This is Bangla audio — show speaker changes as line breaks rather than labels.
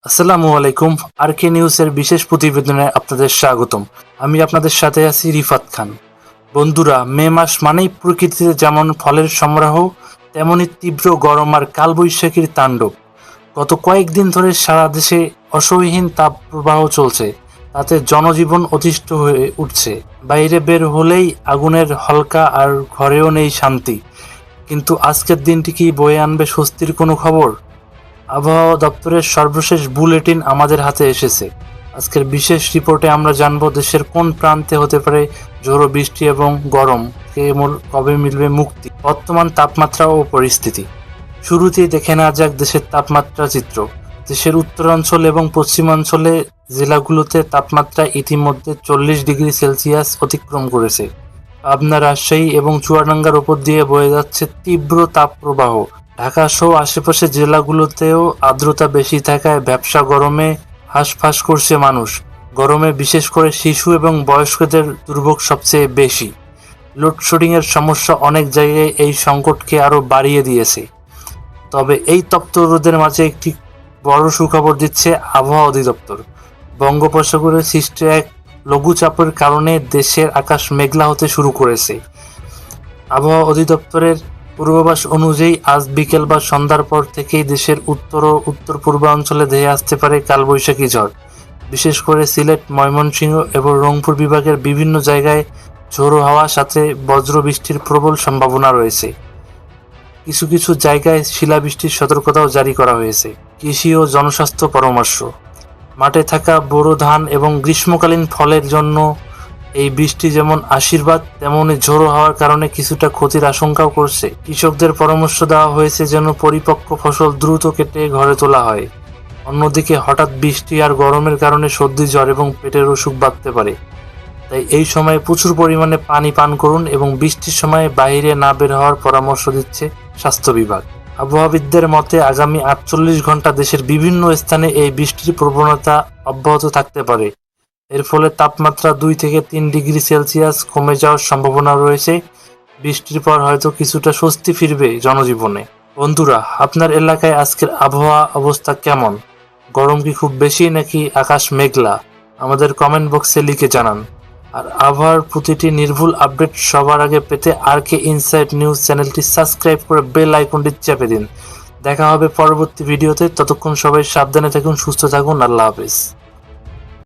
আসসালামু আলাইকুম। আরকে নিউজের বিশেষ প্রতিবেদনে আপনাদের স্বাগতম। আমি আপনাদের সাথে আছি রিফাত খান। বন্ধুরা, মে মাস মানেই প্রকৃতিতে যেমন ফলের সমারোহ, তেমনি তীব্র গরম আর কালবৈশাখীর তাণ্ডব। গত কয়েকদিন ধরে সারা দেশে অসহনীয় তাপপ্রবাহ চলছে, তাতে জনজীবন অতিষ্ঠ হয়ে উঠছে। বাইরে বের হলেই আগুনের হলকা, আর ঘরেও নেই শান্তি। কিন্তু আজকের দিনটি কি বয়ে আনবে স্বস্তির কোনো খবর? আবহাওয়া দপ্তরের সর্বশেষ বুলেটিন আমাদের হাতে এসেছে। আজকের বিশেষ রিপোর্টে আমরা জানব দেশের কোন প্রান্তে হতে পারে ঝোড়ো বৃষ্টি এবং গরম, কবে মিলবে মুক্তি, বর্তমান তাপমাত্রা ও পরিস্থিতি। শুরুতেই দেখে নেওয়া যাক দেশের তাপমাত্রা চিত্র। দেশের উত্তরাঞ্চল এবং পশ্চিমাঞ্চলে জেলাগুলোতে তাপমাত্রা ইতিমধ্যে 40 ডিগ্রি সেলসিয়াস অতিক্রম করেছে। পাবনা, রাজশাহী এবং চুয়াডাঙ্গার উপর দিয়ে বয়ে যাচ্ছে তীব্র তাপপ্রবাহ। ঢাকা সহ আশেপাশের জেলাগুলোতেও আর্দ্রতা বেশি থাকায় ব্যবসা গরমে হাঁসফাঁস করছে মানুষ। গরমে বিশেষ করে শিশু এবং বয়স্কদের দুর্ভোগ সবচেয়ে বেশি। লোডশেডিংয়ের সমস্যা অনেক জায়গায় এই সংকটকে আরও বাড়িয়ে দিয়েছে। তবে এই তপ্ত রোদের মাঝে একটি বড় সুখবর দিচ্ছে আবহাওয়া অধিদপ্তর। বঙ্গোপসাগরে সৃষ্ট এক লঘুচাপের কারণে দেশের আকাশ মেঘলা হতে শুরু করেছে। আবহাওয়া অধিদপ্তরের পূর্বাভাস অনুযায়ী আজ বিকেল বা সন্ধ্যার পর থেকেই দেশের উত্তর ও উত্তর পূর্বাঞ্চলে ধেয়ে আসতে পারে কালবৈশাখী ঝড়। বিশেষ করে সিলেট, ময়মনসিংহ এবং রংপুর বিভাগের বিভিন্ন জায়গায় ঝোড়ো হাওয়ার সাথে বজ্র বৃষ্টির প্রবল সম্ভাবনা রয়েছে। কিছু কিছু জায়গায় শিলাবৃষ্টির সতর্কতাও জারি করা হয়েছে। কৃষি ও জনস্বাস্থ্য পরামর্শ। মাঠে থাকা বোরো ধান এবং গ্রীষ্মকালীন ফলের জন্য এই বৃষ্টি যেমন আশীর্বাদ, তেমনি ঝোড়ো হওয়ার কারণে কিছুটা ক্ষতির আশঙ্কাও করছে। কৃষকদের পরামর্শ দেওয়া হয়েছে যেন পরিপক্ক ফসল দ্রুত কেটে ঘরে তোলা হয়। অন্যদিকে হঠাৎ বৃষ্টি আর গরমের কারণে সর্দি, জ্বর এবং পেটের অসুখ বাড়তে পারে। তাই এই সময় প্রচুর পরিমাণে পানি পান করুন এবং বৃষ্টির সময় বাইরে না বের হওয়ার পরামর্শ দিচ্ছে স্বাস্থ্য বিভাগ। আবহাওয়াবিদদের মতে আগামী 48 ঘন্টা দেশের বিভিন্ন স্থানে এই বৃষ্টির প্রবণতা অব্যাহত থাকতে পারে। এর ফলে তাপমাত্রা 2 থেকে 3 ডিগ্রি সেলসিয়াস কমে যাওয়ার সম্ভাবনা রয়েছে। বৃষ্টির পর হয়তো কিছুটা স্বস্তি ফিরবে জনজীবনে। বন্ধুরা, আপনার এলাকায় আজকের আবহাওয়া অবস্থা কেমন? গরম কি খুব বেশি নাকি আকাশ মেঘলা? আমাদের কমেন্ট বক্সে লিখে জানান। আর আবহাওয়ার প্রতিটি নির্ভুল আপডেট সবার আগে পেতে আরকে ইনসাইড নিউজ চ্যানেলটি সাবস্ক্রাইব করে বেল আইকনটি চেপে দিন। দেখা হবে পরবর্তী ভিডিওতে। ততক্ষণ সবাই সাবধানে থাকুন, সুস্থ থাকুন। আল্লাহ হাফেজ।